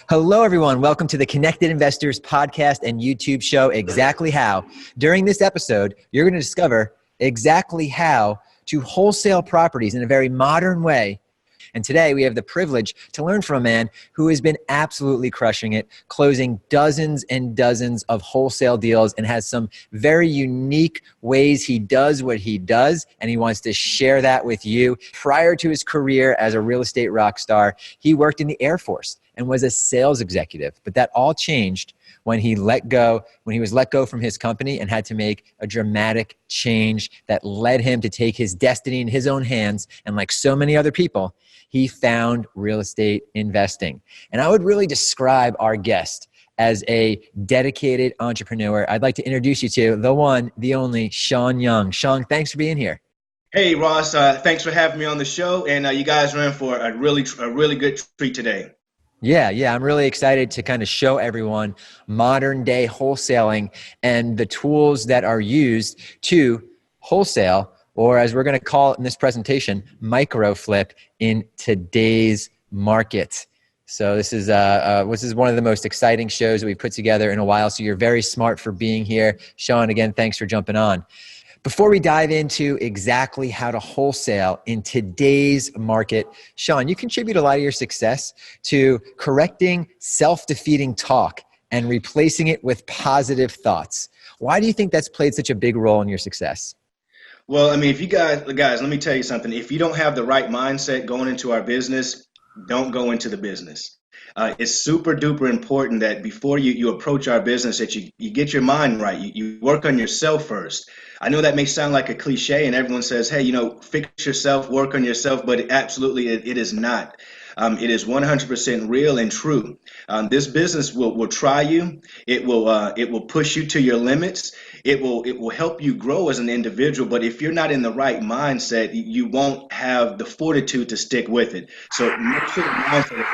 Hello, everyone. Welcome to the Connected Investors podcast and YouTube show, Exactly How. During this episode, you're going to discover exactly how to wholesale properties in a very modern way. And today we have the privilege to learn from a man who has been absolutely crushing it, closing dozens and dozens of wholesale deals and has some very unique ways he does what he does. And he wants to share that with you. Prior to his career as a real estate rock star, he worked in the Air Force and was a sales executive. But that all changed when he was let go from his company and had to make a dramatic change that led him to take his destiny in his own hands. And like so many other people, he found real estate investing. And I would really describe our guest as a dedicated entrepreneur. I'd like to introduce you to the one, the only Shaun Young. Shaun, thanks for being here. Hey, Ross. Thanks for having me on the show. And you guys are in for a really good treat today. Yeah. I'm really excited to kind of show everyone modern day wholesaling and the tools that are used to wholesale, or as we're going to call it in this presentation, micro flip in today's market. So this is one of the most exciting shows that we've put together in a while. So you're very smart for being here. Shaun, again, thanks for jumping on. Before we dive into exactly how to wholesale in today's market, Shaun, you contribute a lot of your success to correcting self-defeating talk and replacing it with positive thoughts. Why do you think that's played such a big role in your success? Well, I mean, if you guys, let me tell you something. If you don't have the right mindset going into our business, don't go into the business. It's super duper important that before you approach our business, that you get your mind right. You work on yourself first. I know that may sound like a cliche and everyone says, hey, fix yourself, work on yourself, but it is not. It is 100% real and true. This business will try you. It will push you to your limits. It will help you grow as an individual. But if you're not in the right mindset, you won't have the fortitude to stick with it. So make sure the mindset is.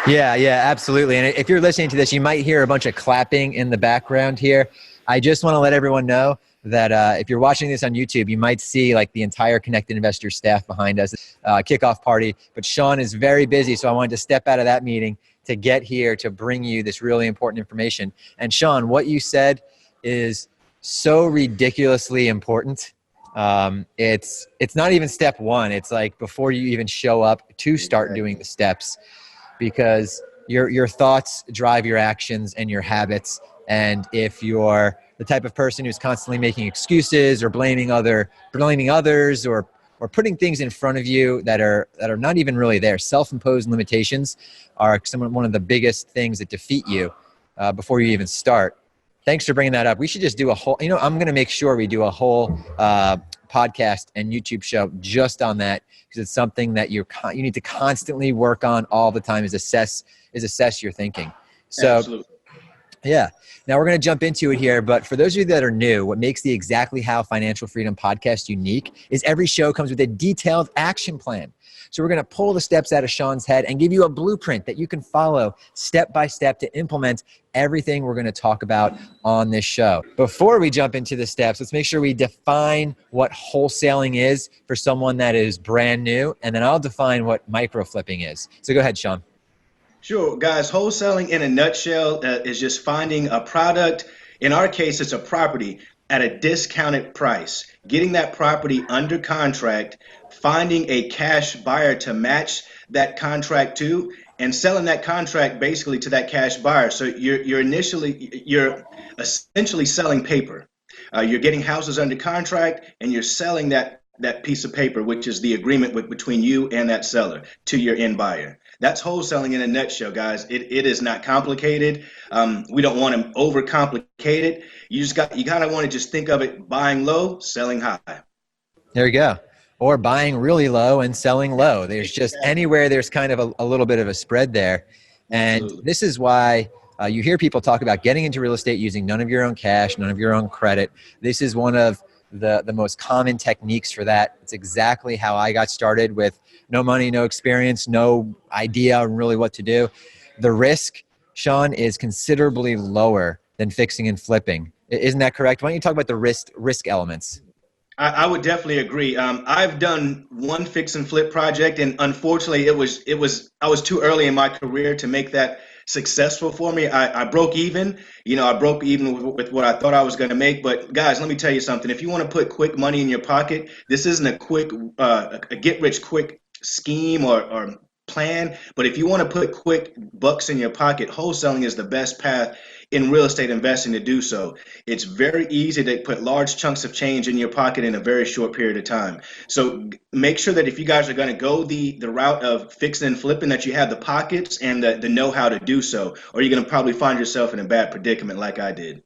Yeah, absolutely. And if you're listening to this, you might hear a bunch of clapping in the background here. I just want to let everyone know that if you're watching this on YouTube, you might see like the entire Connected Investors staff behind us, kickoff party. But Shaun is very busy, so I wanted to step out of that meeting to get here to bring you this really important information. And Shaun, what you said is so ridiculously important. It's not even step one. It's like before you even show up to start doing the steps, because your thoughts drive your actions and your habits. And if you're the type of person who's constantly making excuses or blaming others or putting things in front of you that are not even really there, self-imposed limitations are one of the biggest things that defeat you before you even start. Thanks for bringing that up. We should just do a whole, I'm going to make sure we do a whole podcast and YouTube show just on that, because it's something that you need to constantly work on all the time, is assess your thinking. So, absolutely. Yeah. Now we're going to jump into it here, but for those of you that are new, what makes the Exactly How Financial Freedom podcast unique is every show comes with a detailed action plan. So we're going to pull the steps out of Shaun's head and give you a blueprint that you can follow step by step to implement everything we're going to talk about on this show. Before we jump into the steps, let's make sure we define what wholesaling is for someone that is brand new, and then I'll define what micro flipping is. So go ahead, Shaun. Sure, guys. Wholesaling in a nutshell is just finding a product. In our case, it's a property at a discounted price, getting that property under contract, finding a cash buyer to match that contract to, and selling that contract basically to that cash buyer. So you're essentially selling paper. You're getting houses under contract and you're selling that piece of paper, which is the agreement between you and that seller, to your end buyer. That's wholesaling in a nutshell, guys. It is not complicated. We don't want to overcomplicate it. You kind of want to just think of it: buying low, selling high. There you go. Or buying really low and selling low. There's just anywhere there's kind of a little bit of a spread there. And absolutely. This is why you hear people talk about getting into real estate using none of your own cash, none of your own credit. This is one of the most common techniques for that. It's exactly how I got started, with no money, no experience, no idea really what to do. The risk, Shaun, is considerably lower than fixing and flipping. Isn't that correct? Why don't you talk about the risk elements? I would definitely agree. I've done one fix and flip project, and unfortunately, I was too early in my career to make that successful for me. I broke even. I broke even with what I thought I was going to make. But guys, let me tell you something. If you want to put quick money in your pocket, this isn't a quick a get rich quick scheme or plan. But if you want to put quick bucks in your pocket, wholesaling is the best path in real estate investing to do so. It's very easy to put large chunks of change in your pocket in a very short period of time. So make sure that if you guys are going to go the route of fixing and flipping, that you have the pockets and the know-how to do so, or you're going to probably find yourself in a bad predicament like I did.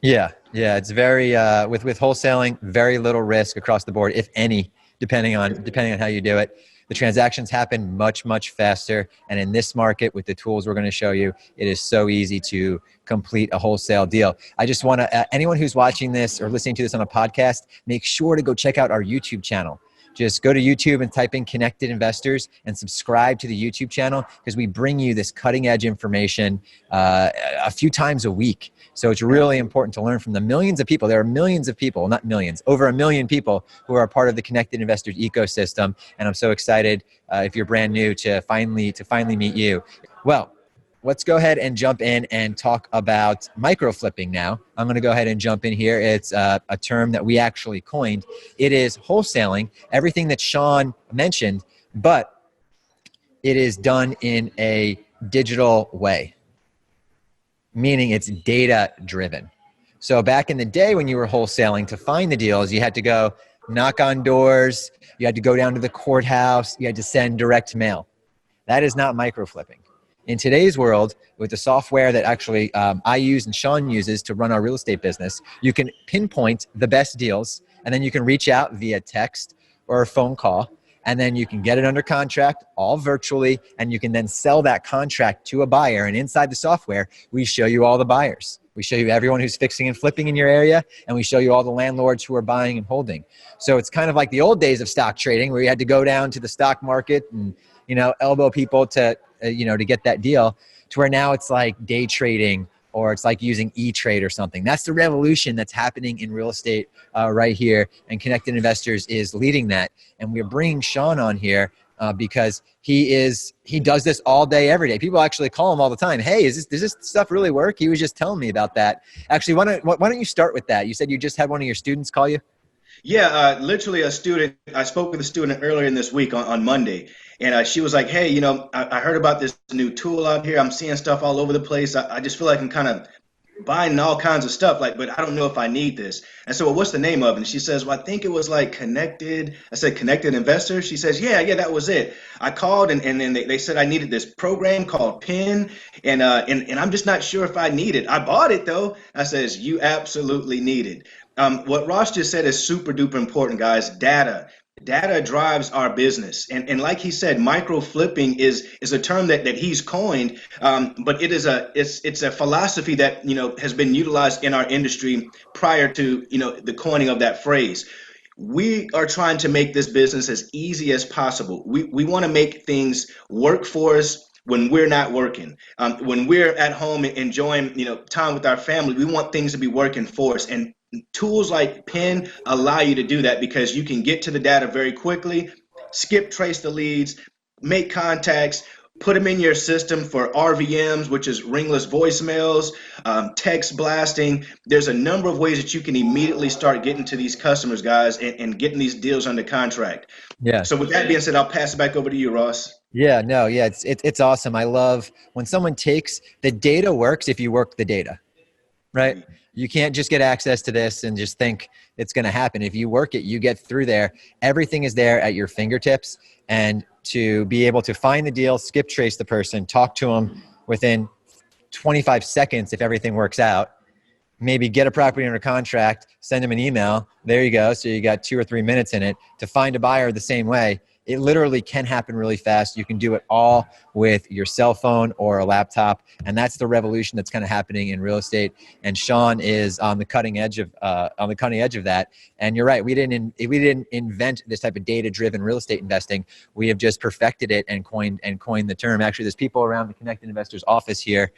Yeah, yeah, it's very with wholesaling, very little risk across the board, if any, depending on how you do it. The transactions happen much faster, and in this market, with the tools we're going to show you, it is so easy to complete a wholesale deal. I just want to anyone who's watching this or listening to this on a podcast, make sure to go check out our YouTube channel. Just go to YouTube and type in Connected Investors and subscribe to the YouTube channel, because we bring you this cutting edge information a few times a week. So it's really important to learn from the millions of people. There are millions of people, not millions, over 1 million people who are part of the Connected Investors ecosystem. And I'm so excited if you're brand new to finally meet you. Well, let's go ahead and jump in and talk about micro flipping now. I'm going to go ahead and jump in here. It's a term that we actually coined. It is wholesaling, everything that Shawn mentioned, but it is done in a digital way, meaning it's data driven. So back in the day when you were wholesaling, to find the deals, you had to go knock on doors, you had to go down to the courthouse, you had to send direct mail. That is not micro flipping. In today's world, with the software that actually I use and Shawn uses to run our real estate business, you can pinpoint the best deals, and then you can reach out via text or a phone call, and then you can get it under contract all virtually, and you can then sell that contract to a buyer. And inside the software, we show you all the buyers. We show you everyone who's fixing and flipping in your area, and we show you all the landlords who are buying and holding. So it's kind of like the old days of stock trading, where you had to go down to the stock market and elbow people to to get that deal, to where now it's like day trading, or it's like using E-Trade or something. That's the revolution that's happening in real estate right here, and Connected Investors is leading that. And we're bringing Shawn on here because he does this all day, every day. People actually call him all the time. Hey, does this stuff really work? He was just telling me about that. Actually, why don't you start with that? You said you just had one of your students call you? Yeah, literally a student. I spoke with a student earlier in this week on Monday, and she was like, "Hey, I heard about this new tool out here. I'm seeing stuff all over the place. I just feel like I'm kind of buying all kinds of stuff, but I don't know if I need this." And so, well, what's the name of it? And she says, "Well, I think it was like Connected." I said, "Connected Investors." She says, "Yeah, that was it." I called, and then they said I needed this program called PIN, and I'm just not sure if I need it. I bought it though. I says, "You absolutely need it." What Ross just said is super duper important, guys. Data drives our business, and like he said, micro flipping is a term that he's coined, but it's a philosophy that has been utilized in our industry prior to the coining of that phrase. We are trying to make this business as easy as possible. We want to make things work for us when we're not working. When we're at home enjoying time with our family, we want things to be working for us. And tools like PIN allow you to do that, because you can get to the data very quickly, skip trace the leads, make contacts, put them in your system for RVMs, which is ringless voicemails, text blasting. There's a number of ways that you can immediately start getting to these customers, guys, and getting these deals under contract. Yeah. So with that being said, I'll pass it back over to you, Ross. Yeah, no, yeah, it's awesome. I love when someone takes the data. Works if you work the data, right? You can't just get access to this and just think it's going to happen. If you work it, you get through there. Everything is there at your fingertips. And to be able to find the deal, skip trace the person, talk to them within 25 seconds if everything works out, maybe get a property under contract, send them an email. There you go. So you got 2 or 3 minutes in it to find a buyer the same way. It literally can happen really fast. You can do it all with your cell phone or a laptop, and that's the revolution that's kind of happening in real estate. And Shawn is on the cutting edge of that. And you're right, we didn't invent this type of data-driven real estate investing. We have just perfected it and coined the term. Actually, there's people around the Connected Investors office here,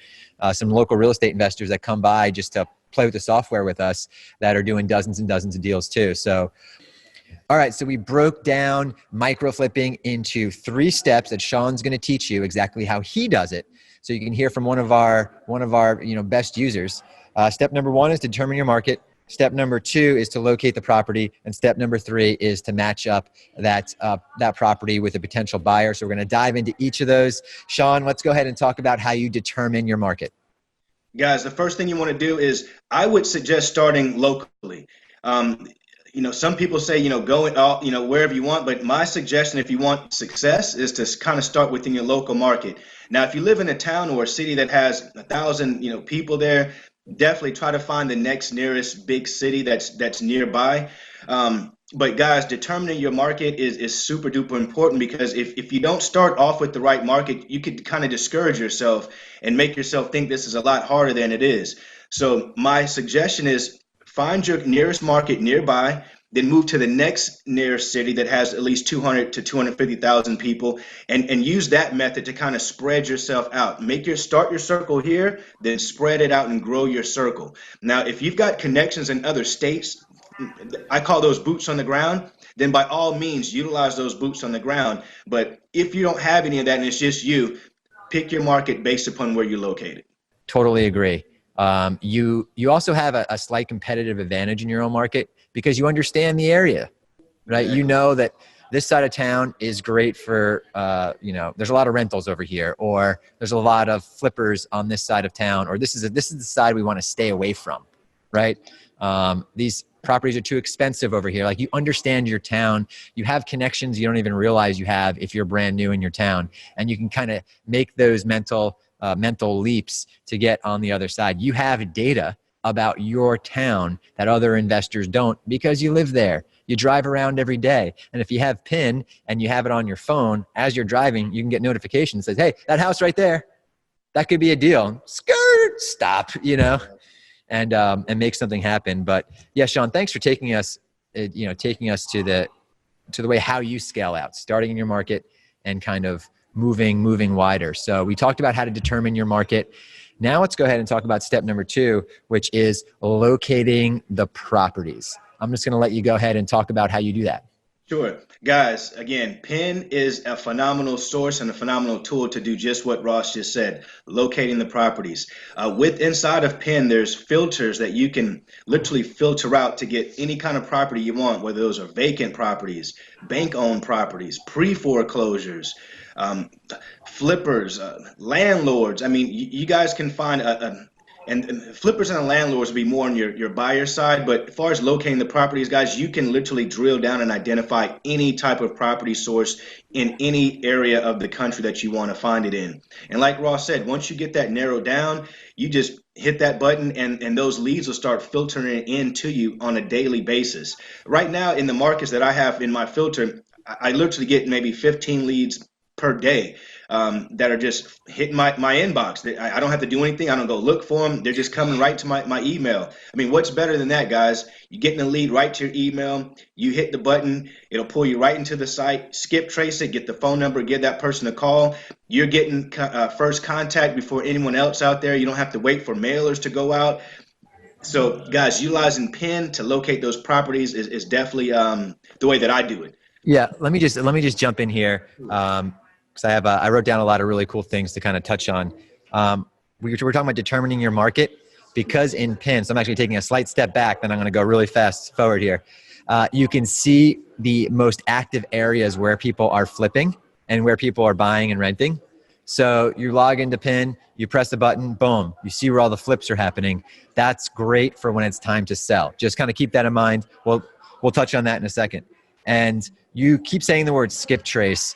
some local real estate investors that come by just to play with the software with us, that are doing dozens and dozens of deals too. So All right, so we broke down micro flipping into 3 steps that Shawn's going to teach you exactly how he does it, so you can hear from one of our best users. Step number 1 is to determine your market. Step number 2 is to locate the property, and step number 3 is to match up that property with a potential buyer. So we're going to dive into each of those. Shawn, let's go ahead and talk about how you determine your market. Guys, the first thing you want to do is I would suggest starting locally. Um, some people say, go out, wherever you want, but my suggestion, if you want success, is to kind of start within your local market. Now, if you live in a town or a city that has 1,000, people there, definitely try to find the next nearest big city that's nearby. But guys, determining your market is super duper important, because if you don't start off with the right market, you could kind of discourage yourself and make yourself think this is a lot harder than it is. So my suggestion is find your nearest market nearby, then move to the next nearest city that has at least 200 to 250,000 people, and use that method to kind of spread yourself out. Start your circle here, then spread it out and grow your circle. Now, if you've got connections in other states, I call those boots on the ground, then by all means utilize those boots on the ground. But if you don't have any of that and it's just you, pick your market based upon where you're located. Totally agree. You also have a slight competitive advantage in your own market because you understand the area, right? Exactly. You know that this side of town is great for, there's a lot of rentals over here, or there's a lot of flippers on this side of town, or this is the side we want to stay away from, right? These properties are too expensive over here. Like, you understand your town, you have connections you don't even realize you have if you're brand new in your town, and you can kind of make those mental leaps to get on the other side. You have data about your town that other investors don't because you live there. You drive around every day. And if you have PIN and you have it on your phone, as you're driving, you can get notifications that says, hey, that house right there, that could be a deal. Skirt, stop, and make something happen. But yeah, Shawn, thanks for taking us to the way how you scale out, starting in your market and kind of moving wider. So we talked about how to determine your market. Now let's go ahead and talk about step number 2, which is locating the properties. I'm just going to let you go ahead and talk about how you do that. Sure. Guys, again, PIN is a phenomenal source and a phenomenal tool to do just what Ross just said, locating the properties. Inside of PIN, there's filters that you can literally filter out to get any kind of property you want, whether those are vacant properties, bank-owned properties, pre-foreclosures, flippers, landlords. I mean, you guys can find and flippers and landlords will be more on your buyer side, but as far as locating the properties, guys, you can literally drill down and identify any type of property source in any area of the country that you want to find it in. And like Ross said, once you get that narrowed down, you just hit that button and those leads will start filtering into you on a daily basis. Right now, in the markets that I have in my filter, I literally get maybe 15 leads per day that are just hitting my inbox. I don't have to do anything. I don't go look for them. They're just coming right to my email. I mean, what's better than that, guys? You're getting a lead right to your email. You hit the button. It'll pull you right into the site. Skip trace it. Get the phone number. Give that person a call. You're getting first contact before anyone else out there. You don't have to wait for mailers to go out. So, guys, utilizing PIN to locate those properties is definitely the way that I do it. Yeah, let me just jump in here. Because I wrote down a lot of really cool things to kind of touch on. We're talking about determining your market, because in PIN, so I'm actually taking a slight step back, then I'm going to go really fast forward here. You can see the most active areas where people are flipping and where people are buying and renting. So you log into PIN, you press the button, boom, you see where all the flips are happening. That's great for when it's time to sell. Just kind of keep that in mind. We'll touch on that in a second. And you keep saying the word skip trace.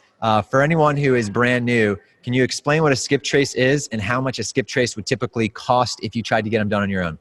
For anyone who is brand new, can you explain what a skip trace is and how much a skip trace would typically cost if you tried to get them done on your own?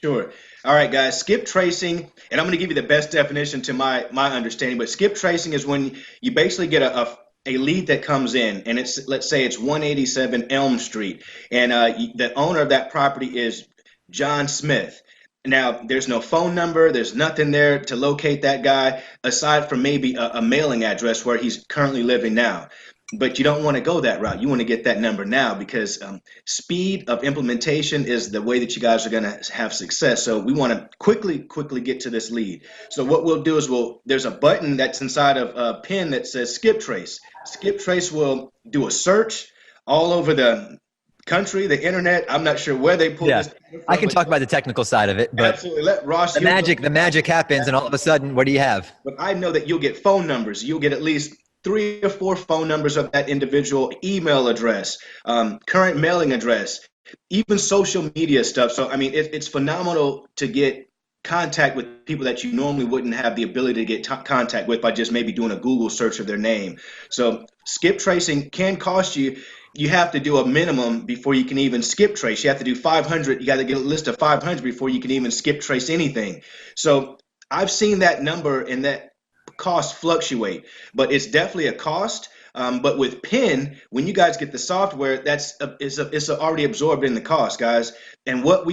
Sure. All right, guys. Skip tracing, and I'm going to give you the best definition to my understanding, but skip tracing is when you basically get a lead that comes in, and let's say it's 187 Elm Street, and the owner of that property is John Smith. Now, there's no phone number, there's nothing there to locate that guy aside from maybe a mailing address where he's currently living now. but you don't want to go that route. You want to get that number now because speed of implementation is the way that you guys are going to have success. So we want to quickly get to this lead. So what we'll do is there's a button that's inside of a pin that says skip trace. Skip trace will do a search all over the country, the internet. I'm not sure where they pulled Yeah. this data I from, can but talk about the technical side of it, but absolutely let Ross. the magic happens, and all of a sudden, what do you have? But I know that you'll get phone numbers. You'll get at least 3 or 4 phone numbers of that individual, email address, current mailing address, even social media stuff. So, I mean, it's phenomenal to get contact with people that you normally wouldn't have the ability to get contact with by just maybe doing a Google search of their name. So, skip tracing can cost you. You have to do a minimum before you can even skip trace. You have to do 500. You got to get a list of 500 before you can even skip trace anything. So, I've seen that number and that cost fluctuate, but it's definitely a cost. But with PIN, when you guys get the software, it's already absorbed in the cost, guys. And what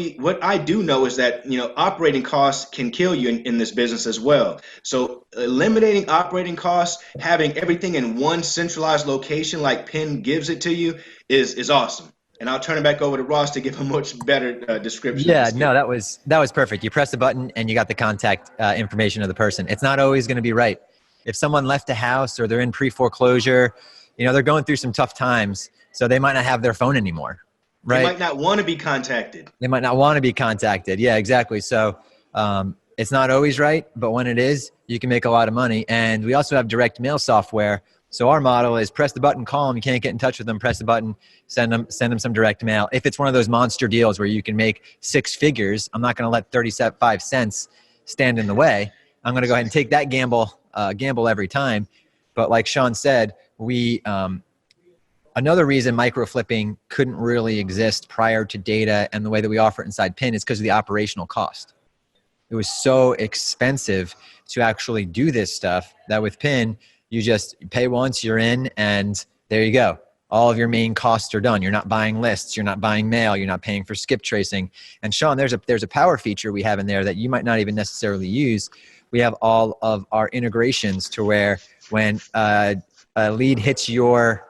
I do know is that operating costs can kill you in this business as well. So eliminating operating costs, having everything in one centralized location like PIN gives it to you is awesome. And I'll turn it back over to Ross to give a much better description of the Yeah, skip. no, that was perfect. You press the button and you got the contact information of the person. It's not always going to be right. If someone left a house or they're in pre-foreclosure, they're going through some tough times, so they might not have their phone anymore, They right? might not want to be contacted. They might not want to be contacted. Yeah, exactly. So it's not always right, but when it is, you can make a lot of money. And we also have direct mail software. So our model is press the button, call them. You can't get in touch with them, press the button, send them some direct mail. If it's one of those monster deals where you can make 6 figures, I'm not going to let 35 cents stand in the way. I'm going to go ahead and take that gamble every time. But like Shawn said, another reason micro flipping couldn't really exist prior to data and the way that we offer it inside PIN is because of the operational cost. It was so expensive to actually do this stuff that with PIN, you just pay once, you're in, and there you go. All of your main costs are done. You're not buying lists. You're not buying mail. You're not paying for skip tracing. And Shawn, there's a power feature we have in there that you might not even necessarily use. We have all of our integrations to where when a lead hits your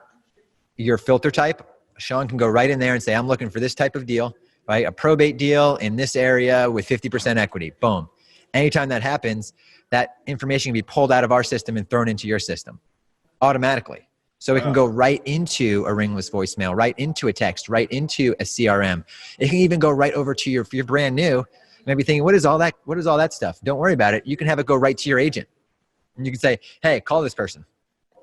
filter type, Shawn can go right in there and say, I'm looking for this type of deal, right? A probate deal in this area with 50% equity. Boom. Anytime that happens, that information can be pulled out of our system and thrown into your system automatically. So it can go right into a ringless voicemail, right into a text, right into a CRM. It can even go right over to if you're brand new, maybe thinking, what is all that stuff? Don't worry about it. You can have it go right to your agent. And you can say, hey, call this person.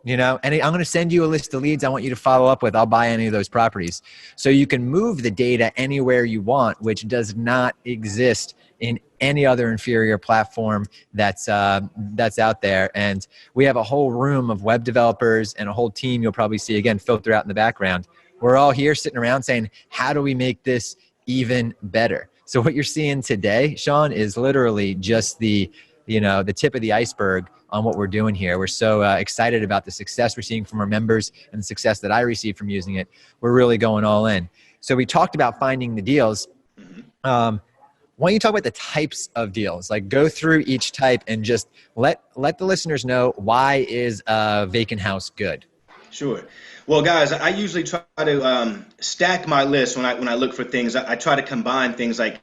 And I'm going to send you a list of leads I want you to follow up with. I'll buy any of those properties. So you can move the data anywhere you want, which does not exist in any other inferior platform that's out there. And we have a whole room of web developers and a whole team you'll probably see, again, filter out in the background. We're all here sitting around saying, how do we make this even better? So what you're seeing today, Shawn, is literally just the tip of the iceberg on what we're doing here. We're so excited about the success we're seeing from our members and the success that I receive from using it. We're really going all in. So we talked about finding the deals. Why don't you talk about the types of deals? Like go through each type and just let the listeners know, why is a vacant house good? Sure. Well, guys, I usually try to stack my list when I look for things. I try to combine things like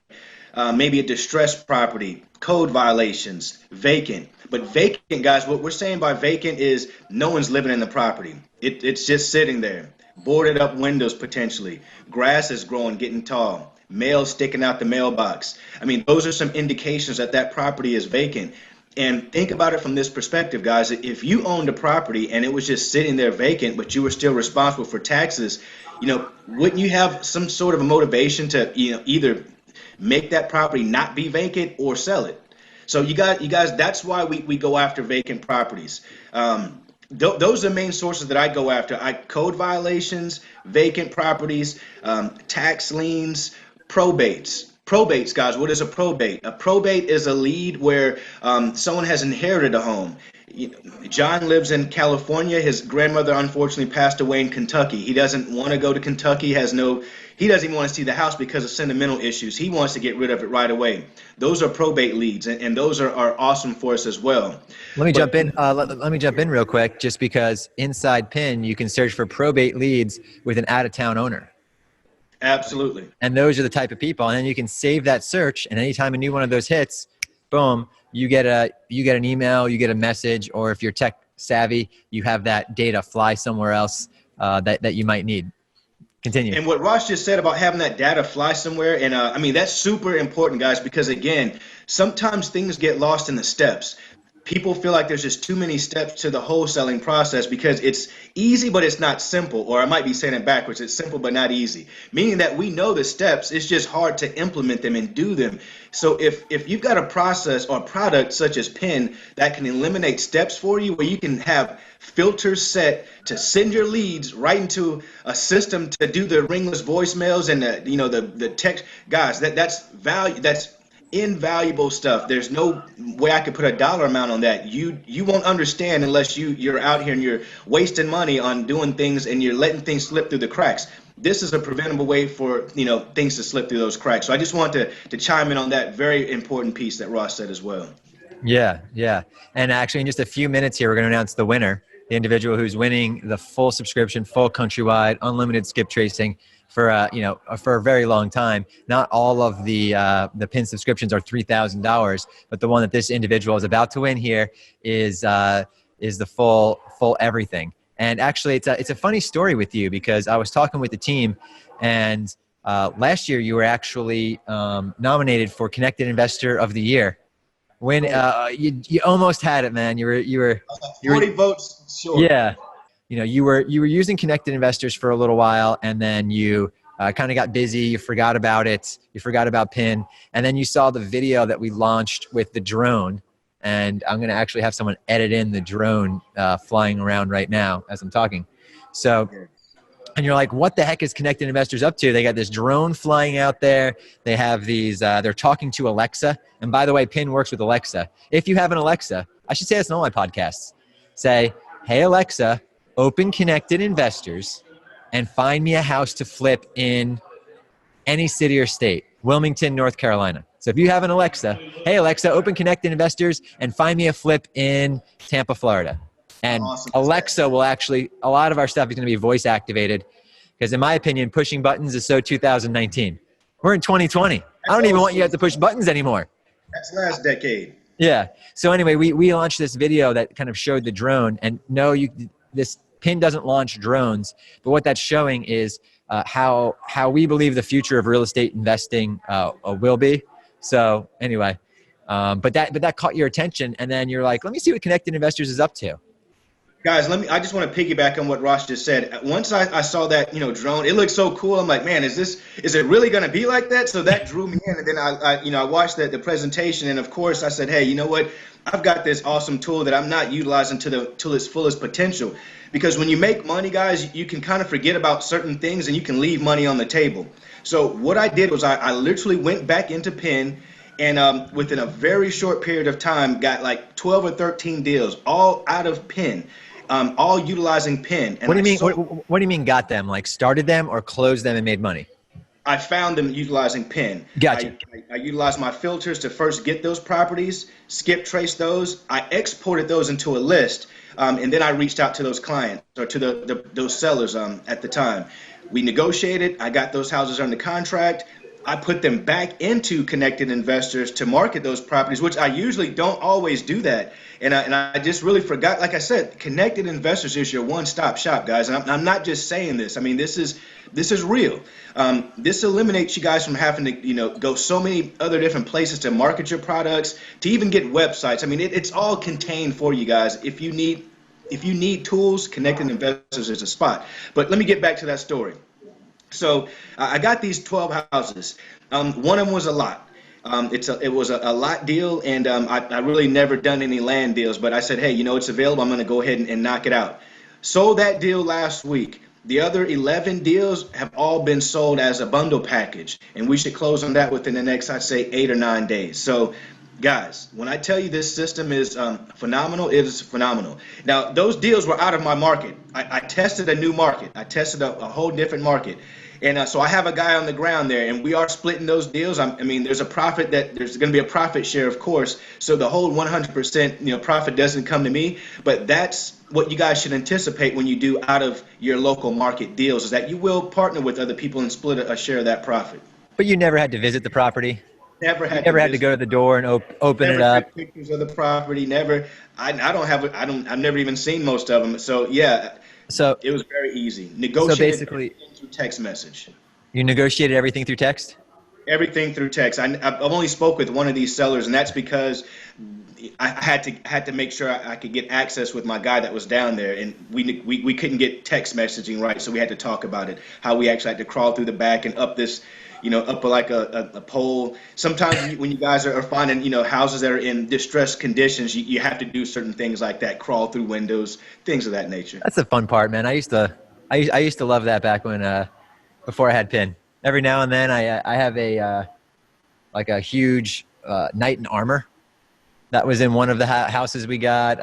maybe a distressed property, code violations, vacant. But vacant, guys, what we're saying by vacant is no one's living in the property. It's just sitting there, boarded up windows potentially, grass is growing, getting tall, mail sticking out the mailbox. I mean, those are some indications that that property is vacant. And think about it from this perspective, guys. If you owned a property and it was just sitting there vacant, but you were still responsible for taxes, wouldn't you have some sort of a motivation to, either make that property not be vacant or sell it? So you guys, that's why we go after vacant properties. Those are the main sources that I go after. Code violations, vacant properties, tax liens, probates. Probates, guys, what is a probate? A probate is a lead where someone has inherited a home. John lives in California. His grandmother unfortunately passed away in Kentucky. He doesn't want to go to Kentucky. He doesn't even want to see the house because of sentimental issues. He wants to get rid of it right away. Those are probate leads, and those are awesome for us as well. Let me But jump in. Let me jump in real quick, just because inside PIN you can search for probate leads with an out-of-town owner, absolutely. and those are the type of people. And then you can save that search, and anytime a new one of those hits, boom, you get an email, you get a message, or if you're tech savvy, you have that data fly somewhere else that you might need. Continue. And what Ross just said about having that data fly somewhere, and I mean, that's super important, guys, because again, sometimes things get lost in the steps. People feel like there's just too many steps to the wholesaling process because it's easy, but it's not simple. Or I might be saying it backwards. It's simple, but not easy. Meaning that we know the steps, it's just hard to implement them and do them. So if you've got a process or product such as PIN that can eliminate steps for you, where you can have filters set to send your leads right into a system to do the ringless voicemails and the text, guys, that's value. That's invaluable stuff. There's no way I could put a dollar amount on that. You won't understand unless you're out here and you're wasting money on doing things and you're letting things slip through the cracks. This is a preventable way for things to slip through those cracks. So I just want to chime in on that very important piece that Ross said as well. Yeah. And actually, in just a few minutes here, we're going to announce the winner, the individual who's winning the full subscription, full countrywide, unlimited skip tracing for for a very long time. Not all of the PIN subscriptions are $3,000, but the one that this individual is about to win here is the full everything. And actually, it's a funny story with you, because I was talking with the team, and last year you were actually nominated for Connected Investor of the Year. When you almost had it, man. You were 40 votes short. Yeah. You were using Connected Investors for a little while, and then you kind of got busy. You forgot about it. You forgot about PIN. And then you saw the video that we launched with the drone. And I'm going to actually have someone edit in the drone flying around right now as I'm talking. So, and you're like, what the heck is Connected Investors up to? They got this drone flying out there. They have these, they're talking to Alexa. And by the way, PIN works with Alexa. If you have an Alexa, I should say this in all my podcasts. Say, hey, Alexa, open Connected Investors and find me a house to flip in any city or state. Wilmington, North Carolina. So if you have an Alexa, hey, Alexa, open Connected Investors and find me a flip in Tampa, Florida. And awesome. Alexa will actually, a lot of our stuff is going to be voice activated, because in my opinion, pushing buttons is so 2019. We're in 2020. I don't even want you to have to push buttons anymore. That's last decade. Yeah. So anyway, we launched this video that kind of showed the drone, and no, this PIN doesn't launch drones, but what that's showing is how we believe the future of real estate investing will be. So anyway, but that caught your attention, and then you're like, let me see what Connected Investors is up to. Guys, I just want to piggyback on what Ross just said. Once I saw that, drone, it looked so cool. I'm like, man, is it really going to be like that? So that drew me in. And then I watched the presentation, and of course I said, hey, you know what? I've got this awesome tool that I'm not utilizing to its fullest potential. Because when you make money, guys, you can kind of forget about certain things and you can leave money on the table. So what I did was I literally went back into PIN, and within a very short period of time, got like 12 or 13 deals, all out of PIN. All utilizing PIN. And what do you mean? What do you mean? Got them? Like started them or closed them and made money? I found them utilizing PIN. Gotcha. I utilized my filters to first get those properties, skip trace those. I exported those into a list, and then I reached out to those clients or to those sellers at the time. We negotiated. I got those houses under contract. I put them back into Connected Investors to market those properties, which I usually don't always do that. And I just really forgot. Like I said, Connected Investors is your one-stop shop, guys. And I'm not just saying this. I mean, this is real. This eliminates you guys from having to, go so many other different places to market your products, to even get websites. I mean, it's all contained for you guys. If you need tools, Connected Investors is a spot. But let me get back to that story. So I got these 12 houses. One of them was a lot. It was a lot deal, and I really never done any land deals. But I said, hey, it's available. I'm going to go ahead and knock it out. Sold that deal last week. The other 11 deals have all been sold as a bundle package, and we should close on that within the next, I'd say, 8 or 9 days. So Guys, when I tell you this system is phenomenal, it is phenomenal. Now, those deals were out of my market. I tested a new market. I tested a whole different market. And so I have a guy on the ground there, and we are splitting those deals. I mean, there's a profit that there's going to be a profit share, of course. So the whole 100%, profit doesn't come to me. But that's what you guys should anticipate when you do out of your local market deals, is that you will partner with other people and split a share of that profit. But you never had to visit the property. Never You had to never had to visit. go to the door and open it Never up. took pictures of the property. Never. I don't have. I've never even seen most of them. So yeah, So, it was very easy. so Negotiated basically, everything through text message. you negotiated everything through text? Everything through text. I've only spoke with one of these sellers, and that's because I had to make sure I could get access with my guy that was down there, and we couldn't get text messaging right, so we had to talk about it. How we actually had to crawl through the back and up this, up like a pole. Sometimes when you guys are finding, houses that are in distressed conditions, you have to do certain things like that, crawl through windows, things of that nature. That's the fun part, man. I used to love that back when before I had PIN. Every now and then I have a like a huge knight in armor that was in one of the houses we got.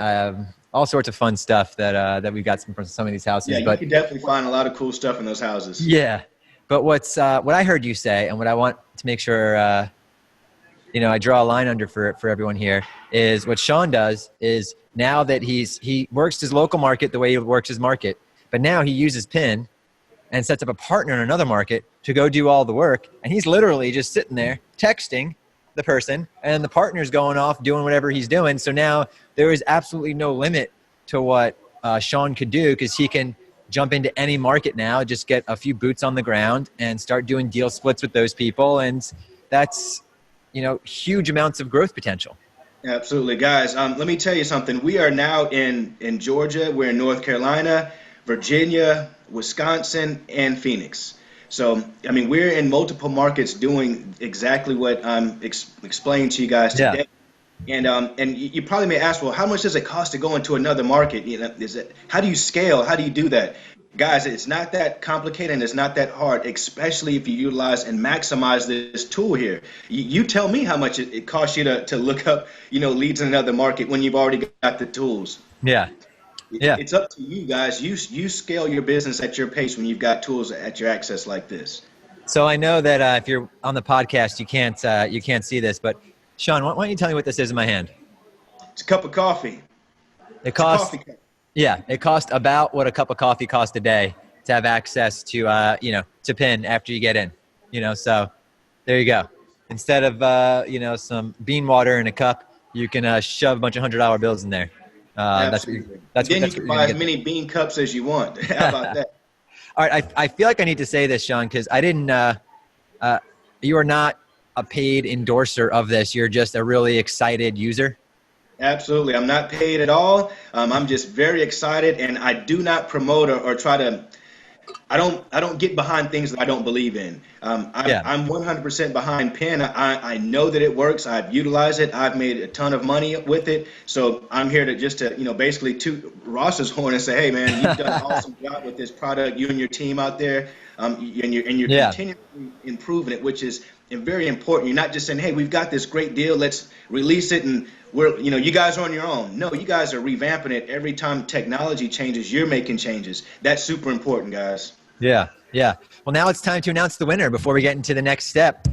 All sorts of fun stuff that we got from some of these houses. Yeah, you But can definitely find a lot of cool stuff in those houses. yeah, but what I heard you say, and what I want to make sure I draw a line under for everyone here, is what Shawn does is, now that he works his local market the way he works his market, but now he uses PIN and sets up a partner in another market to go do all the work. And he's literally just sitting there texting the person, and the partner's going off doing whatever he's doing. So now there is absolutely no limit to what Shawn could do, because he can jump into any market now, just get a few boots on the ground and start doing deal splits with those people. And that's, huge amounts of growth potential. Absolutely, guys. Let me tell you something. We are now in Georgia. We're in North Carolina, Virginia, Wisconsin, and Phoenix. So, I mean, we're in multiple markets doing exactly what I'm explaining to you guys Yeah. today. And you probably may ask, well, how much does it cost to go into another market? How do you scale? How do you do that? Guys, it's not that complicated and it's not that hard, especially if you utilize and maximize this tool here. You tell me how much it costs you to look up, leads in another market when you've already got the tools. Yeah. Yeah. It's up to you guys. You scale your business at your pace when you've got tools at your access like this. So I know that if you're on the podcast, you can't see this, but Shawn, why don't you tell me what this is in my hand? It's a cup of coffee. It It's a costs, coffee cup. yeah, it costs about what a cup of coffee costs a day to have access to, to PIN after you get in. So there you go. Instead of, some bean water in a cup, you can shove a bunch of $100 bills in there. Absolutely. That's Then what you can you're buy gonna as get. many bean cups as you want. How about that? All right, I feel like I need to say this, Shawn, because I didn't. You are not a paid endorser of this. You're just a really excited user. Absolutely. I'm not paid at all. I'm just very excited, and I do not promote or try to. I don't get behind things that I don't believe in. Yeah. I'm 100% behind PIN. I know that it works. I've utilized it. I've made a ton of money with it. So I'm here to basically toot Ross's horn and say, hey man, you've done an awesome job with this product. You and your team out there, and you're Yeah. continually improving it, which is very important. You're not just saying, hey, we've got this great deal. Let's release it and you guys are on your own. No, you guys are revamping it every time technology changes. You're making changes. That's super important, guys. Yeah. Yeah. Well, now it's time to announce the winner before we get into the next step.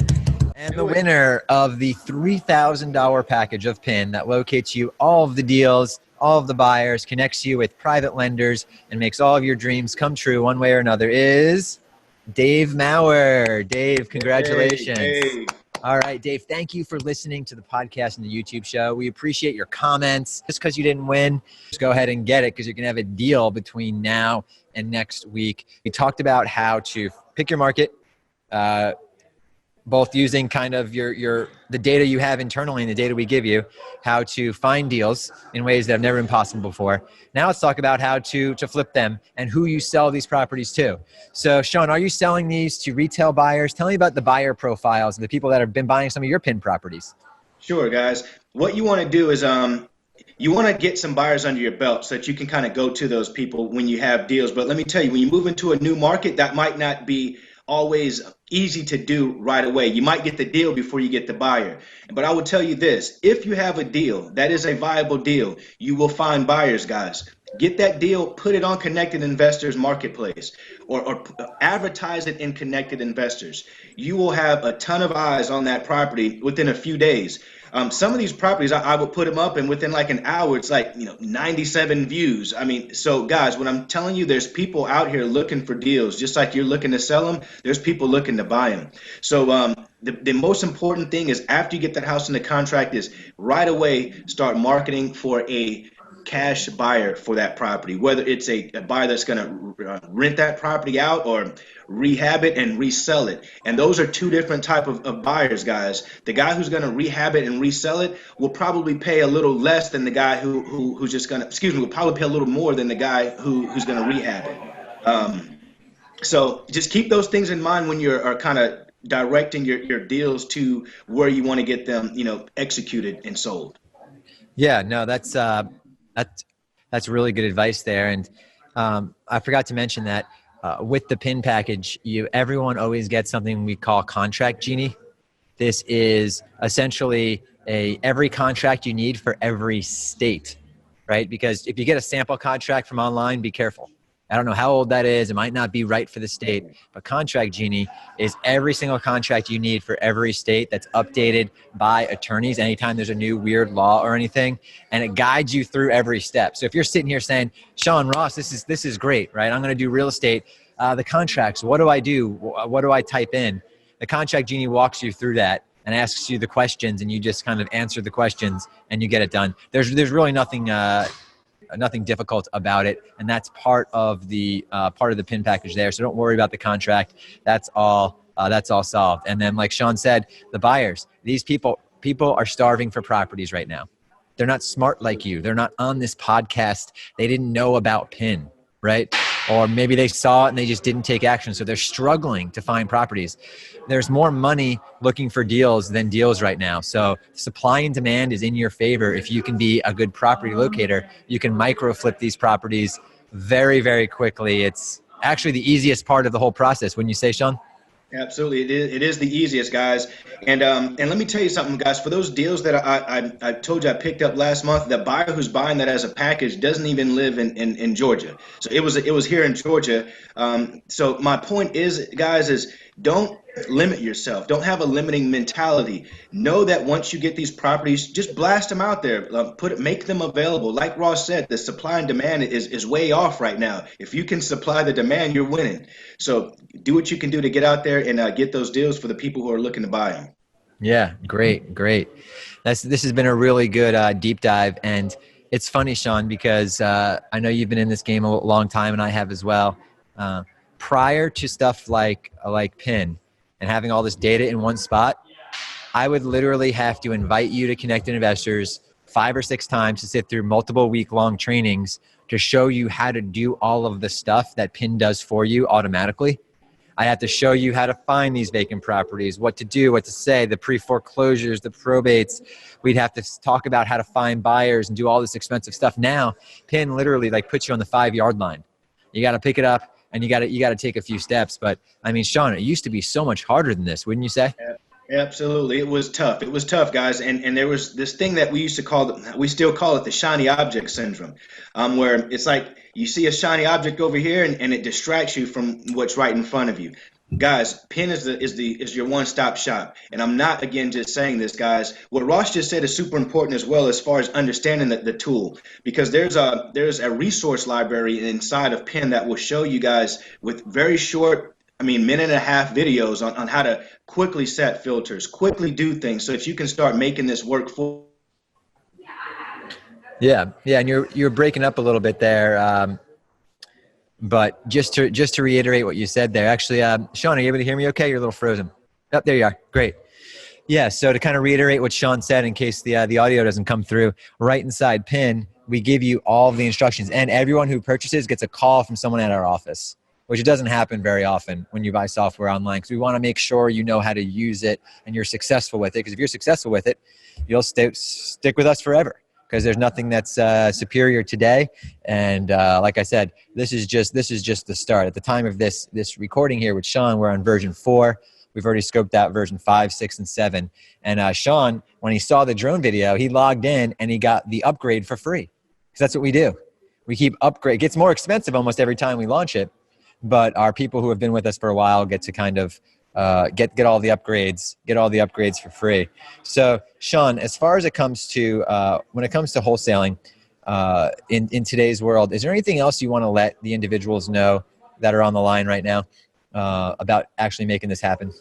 And the winner of the $3,000 package of PIN that locates you all of the deals, all of the buyers, connects you with private lenders, and makes all of your dreams come true one way or another is Dave Maurer. Dave, congratulations. Hey. All right, Dave, thank you for listening to the podcast and the YouTube show. We appreciate your comments. Just because you didn't win, just go ahead and get it, because you're going to have a deal between now and next week. We talked about how to pick your market, both using kind of the data you have internally and the data we give you, how to find deals in ways that have never been possible before. Now let's talk about how to flip them and who you sell these properties to. So Shawn, are you selling these to retail buyers? Tell me about the buyer profiles of the people that have been buying some of your PIN properties. Sure, guys. What you want to do is you want to get some buyers under your belt so that you can kind of go to those people when you have deals. But let me tell you, when you move into a new market, that might not be always easy to do right away. You might get the deal before you get the buyer. But I will tell you this, if you have a deal that is a viable deal, you will find buyers, guys. Get that deal, put it on Connected Investors Marketplace, or advertise it in Connected Investors. You will have a ton of eyes on that property within a few days. Some of these properties, I would put them up, and within like an hour, it's like 97 views. I mean, so guys, when I'm telling you, there's people out here looking for deals, just like you're looking to sell them. There's people looking to buy them. So the most important thing is after you get that house in the contract is right away start marketing for a cash buyer for that property, whether it's a buyer that's going to rent that property out or rehab it and resell it. And those are two different type of buyers, guys. The guy who's going to rehab it and resell it will probably pay a little less than the guy who's just going to, will probably pay a little more than the guy who's going to rehab it. So just keep those things in mind when you're kind of directing your deals to where you want to get them, executed and sold. Yeah, no, that's really good advice there. And I forgot to mention that with the PIN package, everyone always gets something we call Contract Genie. This is essentially every contract you need for every state, right? Because if you get a sample contract from online, be careful. I don't know how old that is. It might not be right for the state, but Contract Genie is every single contract you need for every state that's updated by attorneys anytime there's a new weird law or anything, and it guides you through every step. So if you're sitting here saying, Shawn, Ross, this is great, right? I'm going to do real estate. The contracts, what do I do? What do I type in? The Contract Genie walks you through that and asks you the questions, and you just kind of answer the questions and you get it done. There's really nothing difficult about it, and that's part of the PIN package there. So don't worry about the contract. That's all solved. And then, like Shawn said, the buyers, these people are starving for properties right now. They're not smart like you. They're not on this podcast. They didn't know about PIN, right? Or maybe they saw it and they just didn't take action. So they're struggling to find properties. There's more money looking for deals than deals right now. So supply and demand is in your favor. If you can be a good property locator, you can micro flip these properties very, very quickly. It's actually the easiest part of the whole process. Wouldn't you say, Shawn? Absolutely, it is the easiest, guys. And let me tell you something, guys. For those deals that I told you I picked up last month, the buyer who's buying that as a package doesn't even live in Georgia. So it was here in Georgia. So my point is, guys, is don't limit yourself. Don't have a limiting mentality. Know that once you get these properties, just blast them out there. Make them available. Like Ross said, the supply and demand is way off right now. If you can supply the demand, you're winning. So do what you can do to get out there and get those deals for the people who are looking to buy them. Yeah, great. This has been a really good deep dive, and it's funny, Shawn, because I know you've been in this game a long time, and I have as well. Prior to stuff like PIN and having all this data in one spot, I would literally have to invite you to Connected Investors 5 or 6 times to sit through multiple week-long trainings to show you how to do all of the stuff that PIN does for you automatically. I have to show you how to find these vacant properties, what to do, what to say, the pre-foreclosures, the probates. We'd have to talk about how to find buyers and do all this expensive stuff. Now, PIN literally puts you on the 5-yard line. You got to pick it up and you got to take a few steps. But I mean, Shawn, it used to be so much harder than this, wouldn't you say? Absolutely. It was tough. It was tough, guys. And there was this thing that we still call it the shiny object syndrome, where it's like you see a shiny object over here and it distracts you from what's right in front of you. Guys, PIN is your one-stop shop. And I'm not, again, just saying this, guys. What Ross just said is super important as well as far as understanding the tool, because there's a resource library inside of PIN that will show you guys with very short, minute and a half videos on how to quickly set filters, quickly do things, so that you can start making this work for. Yeah, and you're breaking up a little bit there, but just to reiterate what you said there, actually, Shawn, are you able to hear me? Okay, you're a little frozen. Oh, there you are. Great. Yeah. So to kind of reiterate what Shawn said, in case the audio doesn't come through, right inside PIN, we give you all of the instructions, and everyone who purchases gets a call from someone at our office, which it doesn't happen very often when you buy software online, because we want to make sure you know how to use it and you're successful with it. Because if you're successful with it, you'll stick with us forever, because there's nothing that's superior today. And like I said, this is just the start. At the time of this recording here with Shawn, we're on version 4. We've already scoped out version 5, 6, and 7. And Shawn, when he saw the drone video, he logged in and he got the upgrade for free. Because that's what we do. We keep upgrade. It gets more expensive almost every time we launch it, but our people who have been with us for a while get to kind of get all the upgrades for free. So Shawn, as far as it comes to when it comes to wholesaling in today's world, is there anything else you want to let the individuals know that are on the line right now about actually making this happen?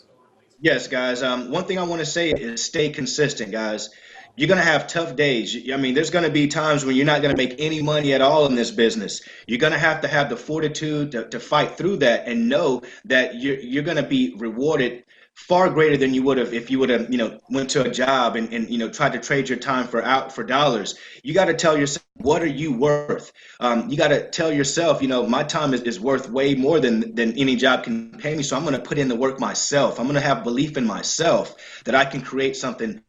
Yes, guys. One thing I want to say is stay consistent, guys. You're going to have tough days. I mean, there's going to be times when you're not going to make any money at all in this business. You're going to have the fortitude to fight through that and know that you're going to be rewarded far greater than you would have if you would have, went to a job and tried to trade your time for dollars. You got to tell yourself, what are you worth? You got to tell yourself, my time is worth way more than any job can pay me. So I'm going to put in the work myself. I'm going to have belief in myself that I can create something,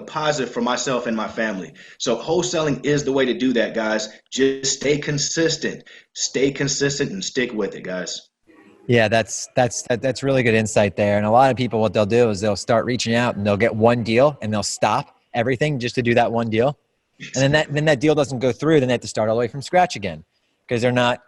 positive for myself and my family. So wholesaling is the way to do that, guys. Just stay consistent and stick with it, guys. Yeah, that's really good insight there. And a lot of people, what they'll do is they'll start reaching out and they'll get one deal and they'll stop everything just to do that one deal. And then that deal doesn't go through. Then they have to start all the way from scratch again because they're not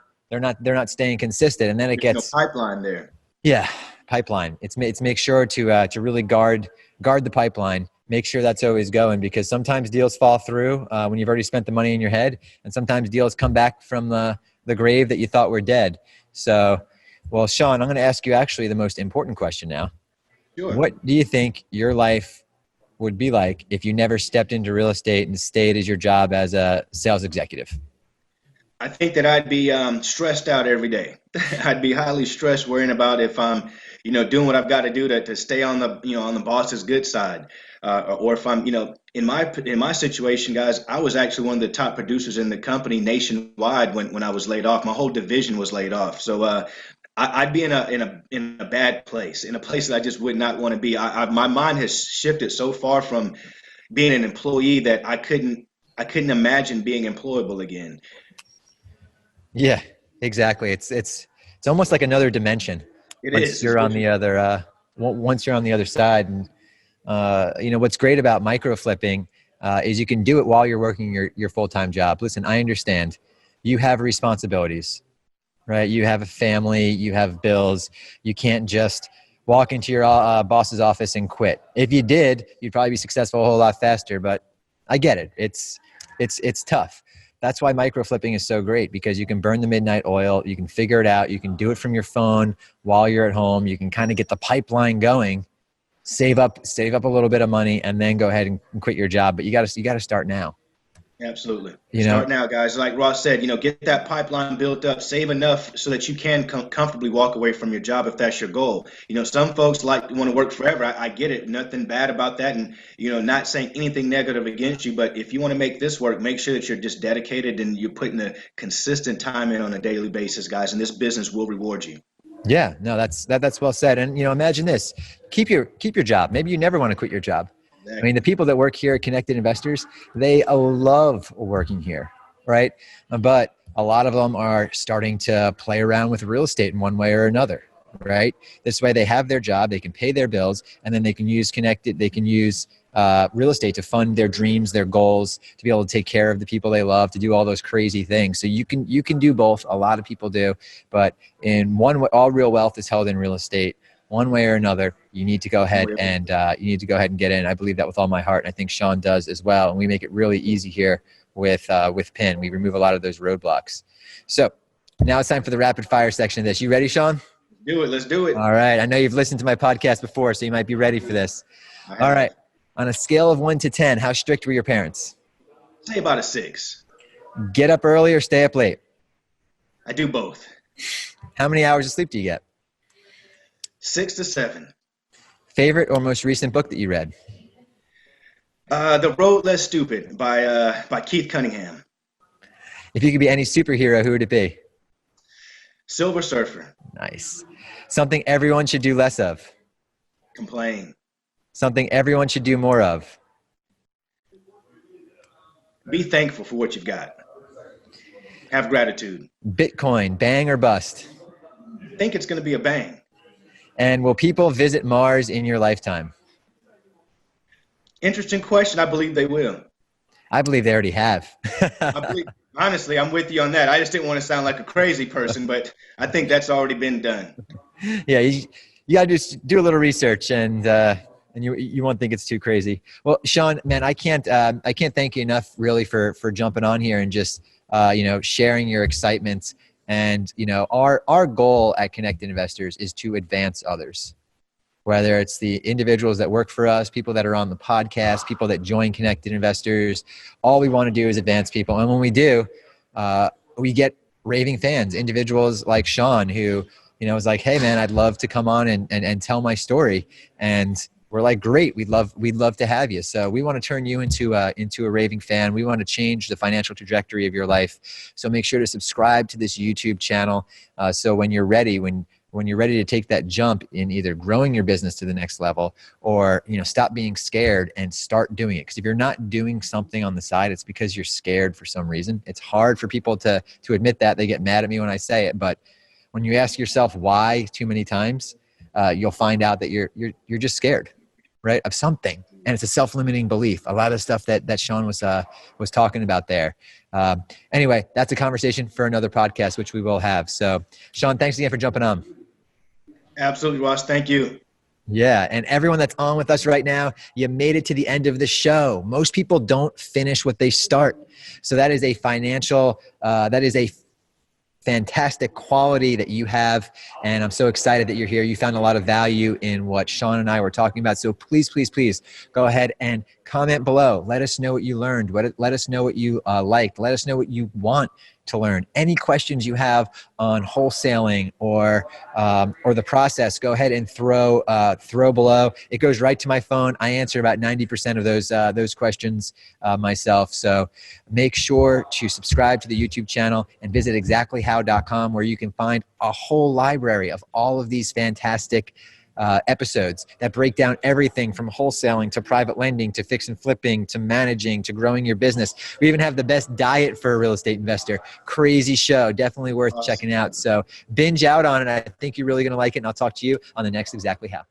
staying consistent. And then it gets no pipeline there. Yeah, pipeline. It's make sure to really guard the pipeline. Make sure that's always going, because sometimes deals fall through when you've already spent the money in your head, and sometimes deals come back from the grave that you thought were dead. So, well, Shawn, I'm going to ask you actually the most important question now. Sure. What do you think your life would be like if you never stepped into real estate and stayed as your job as a sales executive? I think that I'd be stressed out every day. I'd be highly stressed, worrying about if I'm, doing what I've got to do to stay on the boss's good side, or if I'm, in my situation, guys, I was actually one of the top producers in the company nationwide when I was laid off. My whole division was laid off, so I'd be in a bad place, in a place that I just would not want to be. My mind has shifted so far from being an employee that I couldn't imagine being employable again. Yeah, exactly. It's almost like another dimension. Once you're on the other side. And what's great about micro flipping is you can do it while you're working your full-time job. Listen, I understand you have responsibilities, right? You have a family, you have bills. You can't just walk into your boss's office and quit. If you did, you'd probably be successful a whole lot faster, but I get it. It's tough. That's why micro flipping is so great, because you can burn the midnight oil. You can figure it out. You can do it from your phone while you're at home. You can kind of get the pipeline going, save up a little bit of money, and then go ahead and quit your job. But you got to start now. Absolutely. Start now, guys. Like Ross said, get that pipeline built up, save enough so that you can comfortably walk away from your job if that's your goal. Some folks want to work forever. I get it. Nothing bad about that. And, not saying anything negative against you. But if you want to make this work, make sure that you're just dedicated and you're putting the consistent time in on a daily basis, guys. And this business will reward you. Yeah, no, that's well said. And, imagine this, keep your job. Maybe you never want to quit your job. Exactly. I mean, the people that work here at Connected Investors, they love working here, right? But a lot of them are starting to play around with real estate in one way or another, right? This way they have their job, they can pay their bills, and then they can use real estate to fund their dreams, their goals, to be able to take care of the people they love, to do all those crazy things. So you can do both. A lot of people do, but in one way, all real wealth is held in real estate. One way or another, you need to go ahead and get in. I believe that with all my heart, and I think Shawn does as well. And we make it really easy here with PIN. We remove a lot of those roadblocks. So now it's time for the rapid fire section of this. You ready, Shawn? Let's do it. All right. I know you've listened to my podcast before, so you might be ready for this. All right. On a scale of 1 to 10, how strict were your parents? Say about a 6. Get up early or stay up late? I do both. How many hours of sleep do you get? 6 to 7. Favorite or most recent book that you read? The Road Less Stupid by Keith Cunningham. If you could be any superhero, who would it be? Silver Surfer. Nice. Something everyone should do less of? Complain. Something everyone should do more of? Be thankful for what you've got. Have gratitude. Bitcoin, bang or bust? Think it's going to be a bang. And will people visit Mars in your lifetime? Interesting question. I believe they will. I believe they already have. I believe, honestly, I'm with you on that. I just didn't want to sound like a crazy person, but I think that's already been done. Yeah, you gotta just do a little research, and you won't think it's too crazy. Well, Shawn, man, I can't thank you enough really for jumping on here and just sharing your excitement. And our goal at Connected Investors is to advance others, whether it's the individuals that work for us, people that are on the podcast, people that join Connected Investors. All we want to do is advance people, and when we do, we get raving fans, individuals like Shawn, who is like, hey man, I'd love to come on and tell my story. And we're like, great, we'd love to have you. So we want to turn you into a raving fan. We want to change the financial trajectory of your life. So make sure to subscribe to this YouTube channel. So when you're ready, when you're ready to take that jump in either growing your business to the next level, or stop being scared and start doing it. Because if you're not doing something on the side, it's because you're scared for some reason. It's hard for people to admit that. They get mad at me when I say it, but when you ask yourself why too many times, you'll find out that you're just scared, right, of something. And it's a self-limiting belief. A lot of stuff that Shawn was talking about there. Anyway, that's a conversation for another podcast, which we will have. So Shawn, thanks again for jumping on. Absolutely, Ross. Thank you. Yeah. And everyone that's on with us right now, you made it to the end of the show. Most people don't finish what they start. So that is a fantastic quality that you have. And I'm so excited that you're here. You found a lot of value in what Shawn and I were talking about. So please, please, please go ahead and comment below. Let us know what you learned. Let us know what you liked. Let us know what you want to learn. Any questions you have on wholesaling or the process, go ahead and throw below. It goes right to my phone. I answer about 90% of those questions myself. So make sure to subscribe to the YouTube channel and visit exactlyhow.com, where you can find a whole library of all of these fantastic episodes that break down everything from wholesaling to private lending to fix and flipping to managing to growing your business. We even have the best diet for a real estate investor. Crazy show. Definitely worth checking out. So binge out on it. I think you're really going to like it. And I'll talk to you on the next Exactly How.